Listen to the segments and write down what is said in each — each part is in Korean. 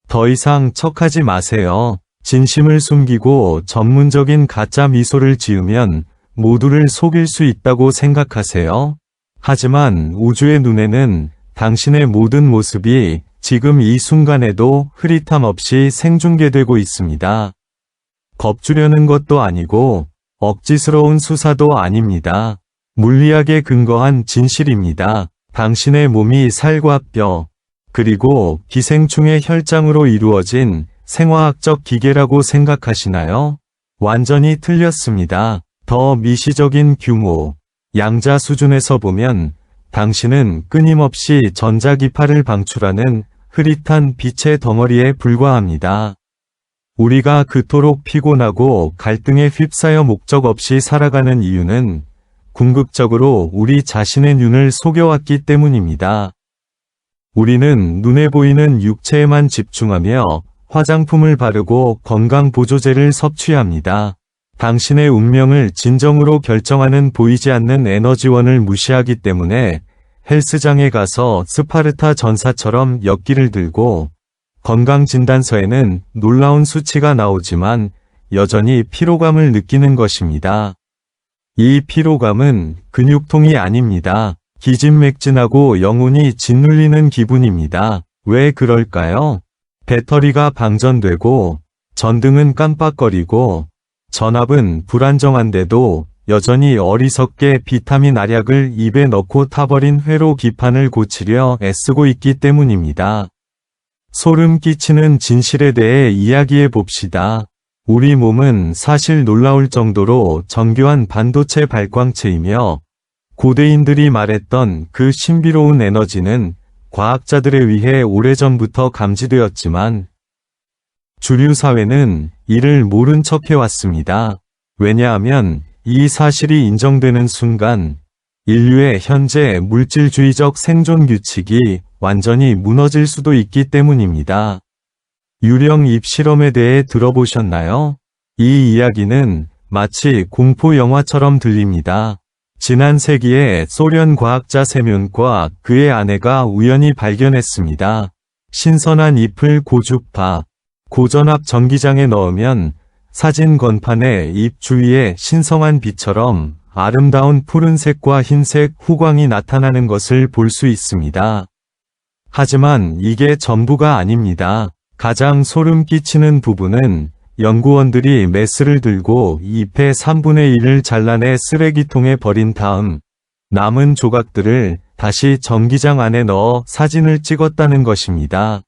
더 이상 척하지 마세요. 진심을 숨기고 전문적인 가짜 미소를 지으면 모두를 속일 수 있다고 생각하세요. 하지만 우주의 눈에는 당신의 모든 모습이 지금 이 순간에도 흐릿함 없이 생중계되고 있습니다. 겁주려는 것도 아니고 억지스러운 수사도 아닙니다. 물리학에 근거한 진실입니다. 당신의 몸이 살과 뼈, 그리고 기생충의 혈장으로 이루어진 생화학적 기계라고 생각하시나요? 완전히 틀렸습니다. 더 미시적인 규모, 양자 수준에서 보면 당신은 끊임없이 전자기파를 방출하는 흐릿한 빛의 덩어리에 불과합니다. 우리가 그토록 피곤하고 갈등에 휩싸여 목적 없이 살아가는 이유는 궁극적으로 우리 자신의 눈을 속여왔기 때문입니다. 우리는 눈에 보이는 육체에만 집중하며 화장품을 바르고 건강보조제를 섭취합니다. 당신의 운명을 진정으로 결정하는 보이지 않는 에너지원을 무시하기 때문에 헬스장에 가서 스파르타 전사처럼 역기를 들고 건강진단서에는 놀라운 수치가 나오지만 여전히 피로감을 느끼는 것입니다. 이 피로감은 근육통이 아닙니다. 기진맥진하고 영혼이 짓눌리는 기분입니다. 왜 그럴까요? 배터리가 방전되고 전등은 깜빡거리고 전압은 불안정한데도 여전히 어리석게 비타민 알약을 입에 넣고 타버린 회로 기판을 고치려 애쓰고 있기 때문입니다. 소름 끼치는 진실에 대해 이야기해 봅시다. 우리 몸은 사실 놀라울 정도로 정교한 반도체 발광체이며 고대인들이 말했던 그 신비로운 에너지는 과학자들에 의해 오래전부터 감지되었지만 주류 사회는 이를 모른 척 해왔습니다. 왜냐하면 이 사실이 인정되는 순간 인류의 현재 물질주의적 생존 규칙이 완전히 무너질 수도 있기 때문입니다. 유령 입실험에 대해 들어보셨나요? 이 이야기는 마치 공포 영화처럼 들립니다. 지난 세기에 소련 과학자 세면과 그의 아내가 우연히 발견했습니다. 신선한 잎을 고주파, 고전압 전기장에 넣으면 사진 건판의 잎 주위에 신성한 빛처럼 아름다운 푸른색과 흰색 후광이 나타나는 것을 볼 수 있습니다. 하지만 이게 전부가 아닙니다. 가장 소름 끼치는 부분은 연구원들이 메스를 들고 잎의 3분의 1을 잘라내 쓰레기통에 버린 다음 남은 조각들을 다시 전기장 안에 넣어 사진을 찍었다는 것입니다.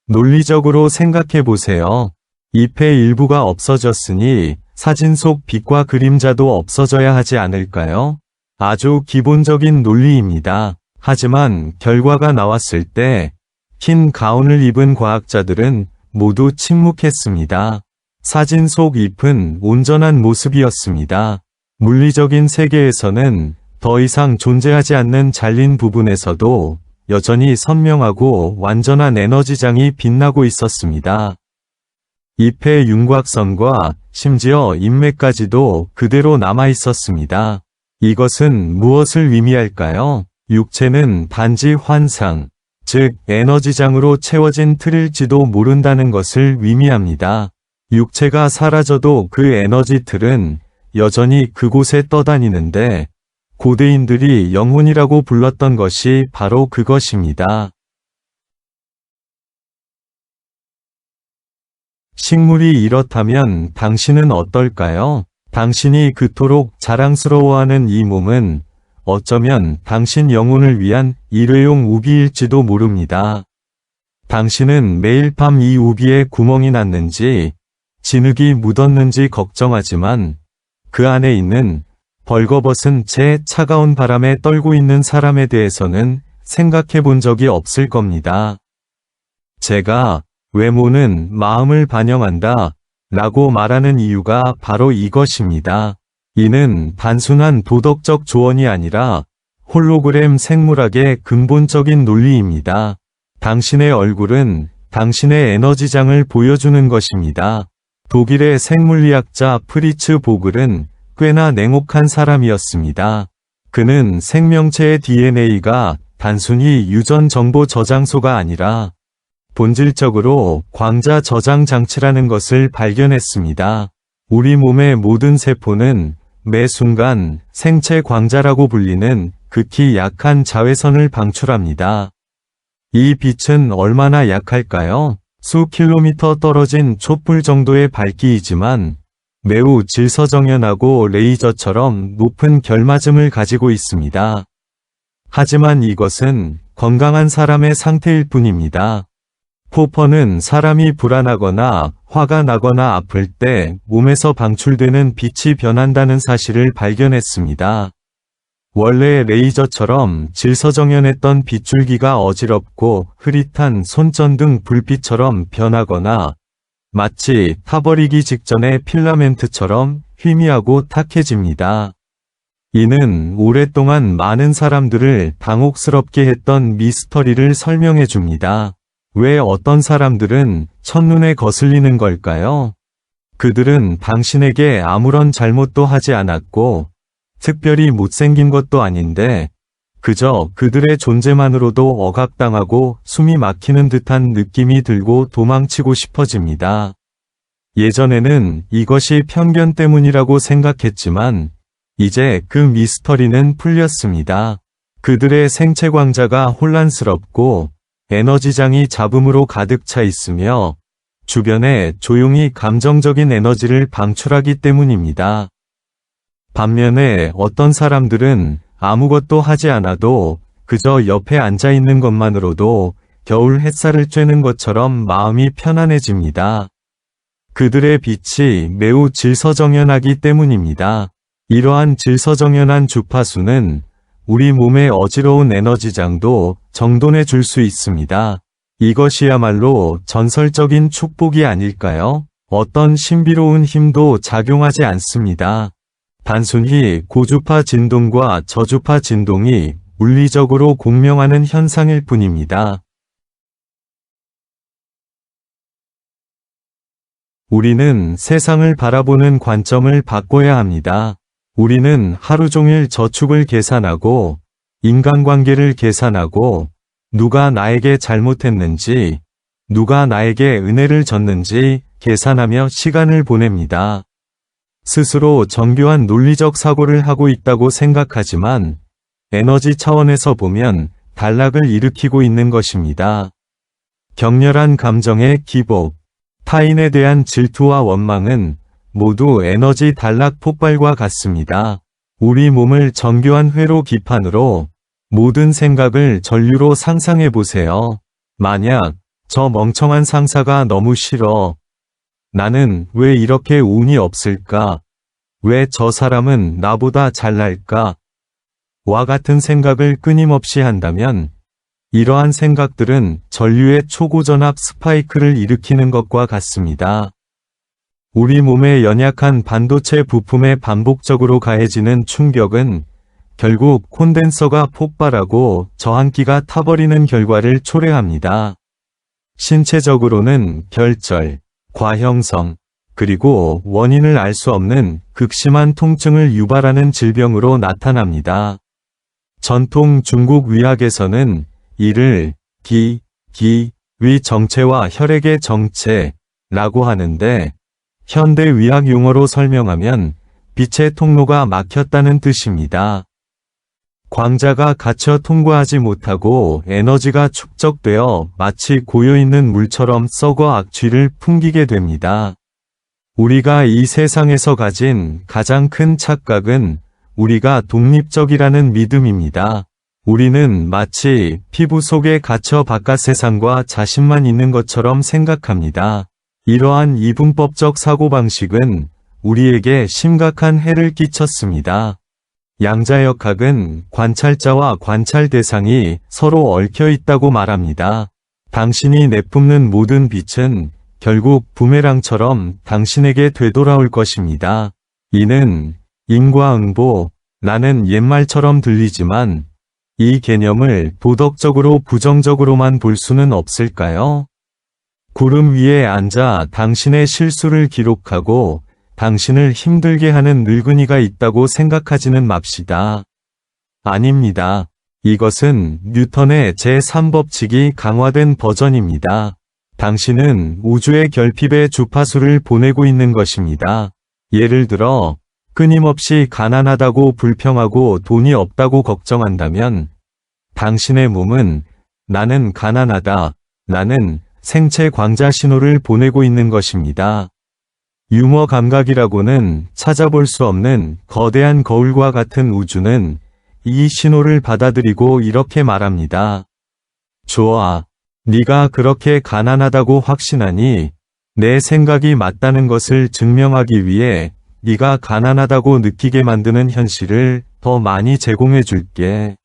논리적으로 생각해 보세요. 잎의 일부가 없어졌으니 사진 속 빛과 그림자도 없어져야 하지 않을까요? 아주 기본적인 논리입니다. 하지만 결과가 나왔을 때 흰 가운을 입은 과학자들은 모두 침묵했습니다. 사진 속 잎은 온전한 모습이었습니다. 물리적인 세계에서는 더 이상 존재하지 않는 잘린 부분에서도 여전히 선명하고 완전한 에너지장이 빛나고 있었습니다. 잎의 윤곽선과 심지어 인맥까지도 그대로 남아 있었습니다. 이것은 무엇을 의미할까요? 육체는 단지 환상, 즉 에너지장으로 채워진 틀일지도 모른다는 것을 의미합니다. 육체가 사라져도 그 에너지 틀은 여전히 그곳에 떠다니는데 고대인들이 영혼이라고 불렀던 것이 바로 그것입니다. 식물이 이렇다면 당신은 어떨까요? 당신이 그토록 자랑스러워하는 이 몸은 어쩌면 당신 영혼을 위한 일회용 우비일지도 모릅니다. 당신은 매일 밤 이 우비에 구멍이 났는지 진흙이 묻었는지 걱정하지만 그 안에 있는 벌거벗은 채 차가운 바람에 떨고 있는 사람에 대해서는 생각해 본 적이 없을 겁니다. 제가 외모는 마음을 반영한다 라고 말하는 이유가 바로 이것입니다. 이는 단순한 도덕적 조언이 아니라 홀로그램 생물학의 근본적인 논리입니다. 당신의 얼굴은 당신의 에너지장을 보여주는 것입니다. 독일의 생물리학자 프리츠 보글은 꽤나 냉혹한 사람이었습니다. 그는 생명체의 DNA가 단순히 유전 정보 저장소가 아니라 본질적으로 광자 저장 장치라는 것을 발견했습니다. 우리 몸의 모든 세포는 매 순간 생체 광자라고 불리는 극히 약한 자외선을 방출합니다. 이 빛은 얼마나 약할까요? 수 킬로미터 떨어진 촛불 정도의 밝기이지만 매우 질서정연하고 레이저처럼 높은 결맞음을 가지고 있습니다. 하지만 이것은 건강한 사람의 상태일 뿐입니다. 포퍼는 사람이 불안하거나 화가 나거나 아플 때 몸에서 방출되는 빛이 변한다는 사실을 발견했습니다. 원래 레이저처럼 질서정연했던 빗줄기가 어지럽고 흐릿한 손전등 불빛처럼 변하거나 마치 타버리기 직전의 필라멘트처럼 희미하고 탁해집니다. 이는 오랫동안 많은 사람들을 당혹스럽게 했던 미스터리를 설명해 줍니다. 왜 어떤 사람들은 첫눈에 거슬리는 걸까요? 그들은 당신에게 아무런 잘못도 하지 않았고 특별히 못생긴 것도 아닌데 그저 그들의 존재만으로도 억압당하고 숨이 막히는 듯한 느낌이 들고 도망치고 싶어집니다. 예전에는 이것이 편견 때문이라고 생각했지만 이제 그 미스터리는 풀렸습니다. 그들의 생체 광자가 혼란스럽고 에너지장이 잡음으로 가득 차 있으며 주변에 조용히 감정적인 에너지를 방출하기 때문입니다. 반면에 어떤 사람들은 아무것도 하지 않아도 그저 옆에 앉아 있는 것만으로도 겨울 햇살을 쬐는 것처럼 마음이 편안해집니다. 그들의 빛이 매우 질서정연하기 때문입니다. 이러한 질서정연한 주파수는 우리 몸의 어지러운 에너지장도 정돈해 줄 수 있습니다. 이것이야말로 전설적인 축복이 아닐까요? 어떤 신비로운 힘도 작용하지 않습니다. 단순히 고주파 진동과 저주파 진동이 물리적으로 공명하는 현상일 뿐입니다. 우리는 세상을 바라보는 관점을 바꿔야 합니다. 우리는 하루 종일 저축을 계산하고 인간관계를 계산하고 누가 나에게 잘못했는지, 누가 나에게 은혜를 줬는지 계산하며 시간을 보냅니다. 스스로 정교한 논리적 사고를 하고 있다고 생각하지만 에너지 차원에서 보면 단락을 일으키고 있는 것입니다. 격렬한 감정의 기복, 타인에 대한 질투와 원망은 모두 에너지 단락 폭발과 같습니다. 우리 몸을 정교한 회로 기판으로 모든 생각을 전류로 상상해 보세요. 만약 저 멍청한 상사가 너무 싫어. 나는 왜 이렇게 운이 없을까? 왜 저 사람은 나보다 잘날까? 와 같은 생각을 끊임없이 한다면 이러한 생각들은 전류의 초고전압 스파이크를 일으키는 것과 같습니다. 우리 몸의 연약한 반도체 부품에 반복적으로 가해지는 충격은 결국 콘덴서가 폭발하고 저항기가 타버리는 결과를 초래합니다. 신체적으로는 결절, 과형성, 그리고 원인을 알 수 없는 극심한 통증을 유발하는 질병으로 나타납니다. 전통 중국 의학에서는 이를 위 정체와 혈액의 정체라고 하는데 현대 의학 용어로 설명하면 빛의 통로가 막혔다는 뜻입니다. 광자가 갇혀 통과하지 못하고 에너지가 축적되어 마치 고여있는 물처럼 썩어 악취를 풍기게 됩니다. 우리가 이 세상에서 가진 가장 큰 착각은 우리가 독립적이라는 믿음입니다. 우리는 마치 피부 속에 갇혀 바깥 세상과 자신만 있는 것처럼 생각합니다. 이러한 이분법적 사고방식은 우리에게 심각한 해를 끼쳤습니다. 양자역학은 관찰자와 관찰 대상이 서로 얽혀 있다고 말합니다. 당신이 내뿜는 모든 빛은 결국 부메랑처럼 당신에게 되돌아올 것입니다. 이는 인과응보라는 옛말처럼 들리지만 이 개념을 도덕적으로 부정적으로만 볼 수는 없을까요? 구름 위에 앉아 당신의 실수를 기록하고 당신을 힘들게 하는 늙은이가 있다고 생각하지는 맙시다. 아닙니다. 이것은 뉴턴의 제3법칙이 강화된 버전입니다. 당신은 우주의 결핍에 주파수를 보내고 있는 것입니다. 예를 들어, 끊임없이 가난하다고 불평하고 돈이 없다고 걱정한다면, 당신의 몸은 나는 가난하다, 나는 생체 광자 신호를 보내고 있는 것입니다. 유머 감각이라고는 찾아볼 수 없는 거대한 거울과 같은 우주는 이 신호를 받아들이고 이렇게 말합니다. 좋아. 네가 그렇게 가난하다고 확신하니 내 생각이 맞다는 것을 증명하기 위해 네가 가난하다고 느끼게 만드는 현실을 더 많이 제공해 줄게.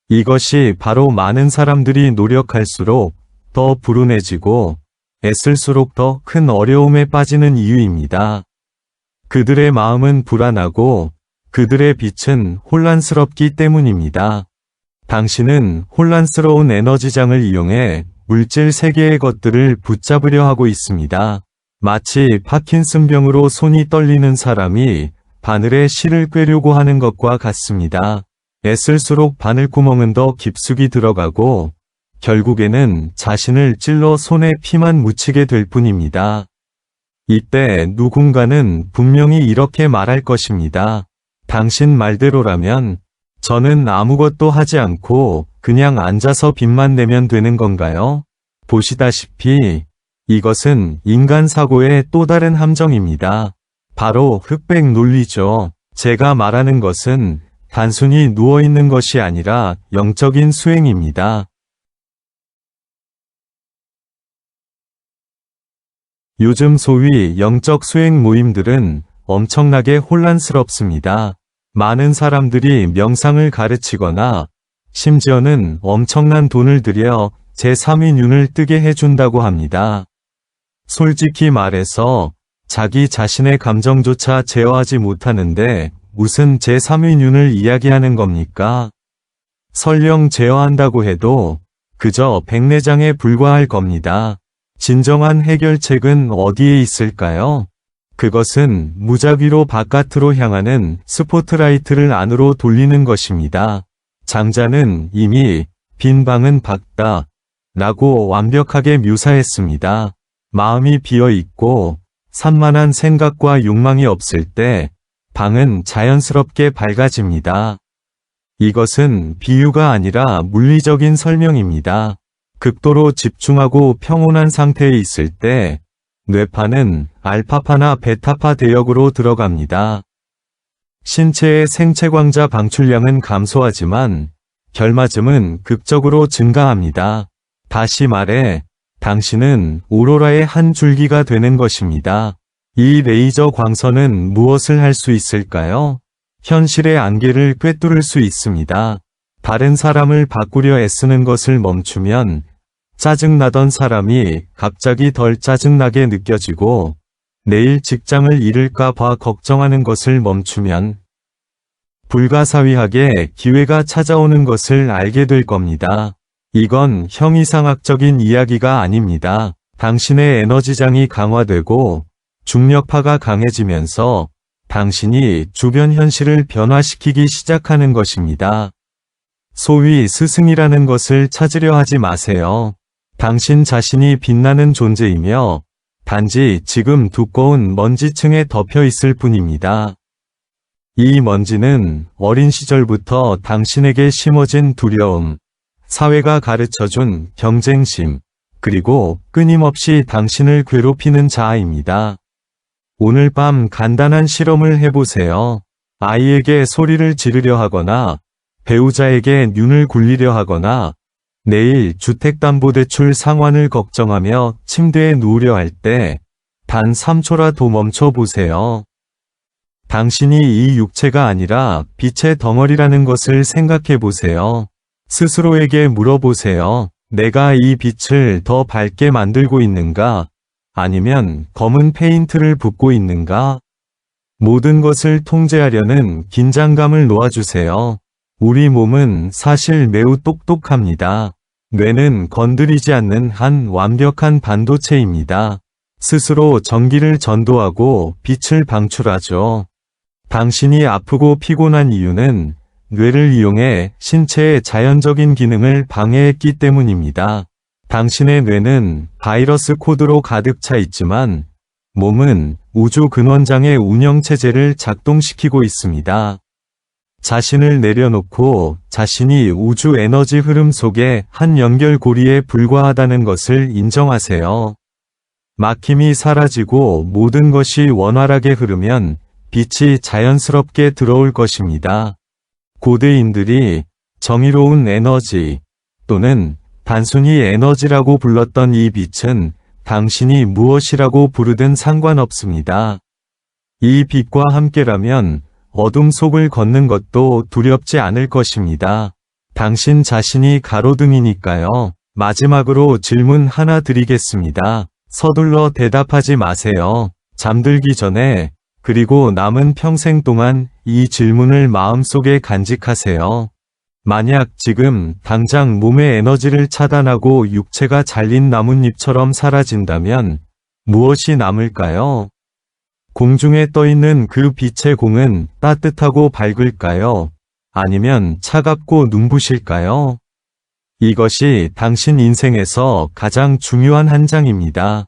이것이 바로 많은 사람들이 노력할수록 더 불운해지고 애쓸수록 더 큰 어려움에 빠지는 이유입니다. 그들의 마음은 불안하고 그들의 빛은 혼란스럽기 때문입니다. 당신은 혼란스러운 에너지장을 이용해 물질 세계의 것들을 붙잡으려 하고 있습니다. 마치 파킨슨병으로 손이 떨리는 사람이 바늘에 실을 꿰려고 하는 것과 같습니다. 애쓸수록 바늘구멍은 더 깊숙이 들어가고 결국에는 자신을 찔러 손에 피만 묻히게 될 뿐입니다. 이때 누군가는 분명히 이렇게 말할 것입니다. 당신 말대로라면 저는 아무것도 하지 않고 그냥 앉아서 빚만 내면 되는 건가요? 보시다시피 이것은 인간 사고의 또 다른 함정입니다. 바로 흑백 논리죠. 제가 말하는 것은 단순히 누워있는 것이 아니라 영적인 수행입니다. 요즘 소위 영적 수행 모임들은 엄청나게 혼란스럽습니다. 많은 사람들이 명상을 가르치거나 심지어는 엄청난 돈을 들여 제3의 눈을 뜨게 해준다고 합니다. 솔직히 말해서 자기 자신의 감정조차 제어하지 못하는데 무슨 제3의 눈을 이야기하는 겁니까? 설령 제어한다고 해도 그저 백내장에 불과할 겁니다. 진정한 해결책은 어디에 있을까요? 그것은 무작위로 바깥으로 향하는 스포트라이트를 안으로 돌리는 것입니다. 장자는 이미 빈 방은 밝다 라고 완벽하게 묘사했습니다. 마음이 비어 있고 산만한 생각과 욕망이 없을 때 방은 자연스럽게 밝아집니다. 이것은 비유가 아니라 물리적인 설명입니다. 극도로 집중하고 평온한 상태에 있을 때 뇌파는 알파파나 베타파 대역으로 들어갑니다. 신체의 생체광자 방출량은 감소하지만 결맞음은 극적으로 증가합니다. 다시 말해 당신은 오로라의 한 줄기가 되는 것입니다. 이 레이저 광선은 무엇을 할 수 있을까요? 현실의 안개를 꿰뚫을 수 있습니다. 다른 사람을 바꾸려 애쓰는 것을 멈추면 짜증나던 사람이 갑자기 덜 짜증나게 느껴지고 내일 직장을 잃을까 봐 걱정하는 것을 멈추면 불가사의하게 기회가 찾아오는 것을 알게 될 겁니다. 이건 형이상학적인 이야기가 아닙니다. 당신의 에너지장이 강화되고 중력파가 강해지면서 당신이 주변 현실을 변화시키기 시작하는 것입니다. 소위 스승이라는 것을 찾으려 하지 마세요. 당신 자신이 빛나는 존재이며 단지 지금 두꺼운 먼지층에 덮여 있을 뿐입니다. 이 먼지는 어린 시절부터 당신에게 심어진 두려움, 사회가 가르쳐준 경쟁심, 그리고 끊임없이 당신을 괴롭히는 자아입니다. 오늘 밤 간단한 실험을 해보세요. 아이에게 소리를 지르려 하거나 배우자에게 눈을 굴리려 하거나 내일 주택담보대출 상환을 걱정하며 침대에 누우려 할 때 단 3초라도 멈춰보세요. 당신이 이 육체가 아니라 빛의 덩어리라는 것을 생각해보세요. 스스로에게 물어보세요. 내가 이 빛을 더 밝게 만들고 있는가? 아니면 검은 페인트를 붓고 있는가? 모든 것을 통제하려는 긴장감을 놓아주세요. 우리 몸은 사실 매우 똑똑합니다. 뇌는 건드리지 않는 한 완벽한 반도체입니다. 스스로 전기를 전도하고 빛을 방출하죠. 당신이 아프고 피곤한 이유는 뇌를 이용해 신체의 자연적인 기능을 방해했기 때문입니다. 당신의 뇌는 바이러스 코드로 가득 차 있지만 몸은 우주 근원장의 운영체제를 작동시키고 있습니다. 자신을 내려놓고 자신이 우주 에너지 흐름 속의 한 연결고리에 불과하다는 것을 인정하세요. 막힘이 사라지고 모든 것이 원활하게 흐르면 빛이 자연스럽게 들어올 것입니다. 고대인들이 정의로운 에너지 또는 단순히 에너지라고 불렀던 이 빛은 당신이 무엇이라고 부르든 상관없습니다. 이 빛과 함께라면 어둠 속을 걷는 것도 두렵지 않을 것입니다. 당신 자신이 가로등이니까요. 마지막으로 질문 하나 드리겠습니다. 서둘러 대답하지 마세요. 잠들기 전에 그리고 남은 평생 동안 이 질문을 마음속에 간직하세요. 만약 지금 당장 몸의 에너지를 차단하고 육체가 잘린 나뭇잎처럼 사라진다면 무엇이 남을까요? 공중에 떠있는 그 빛의 공은 따뜻하고 밝을까요? 아니면 차갑고 눈부실까요? 이것이 당신 인생에서 가장 중요한 한 장입니다.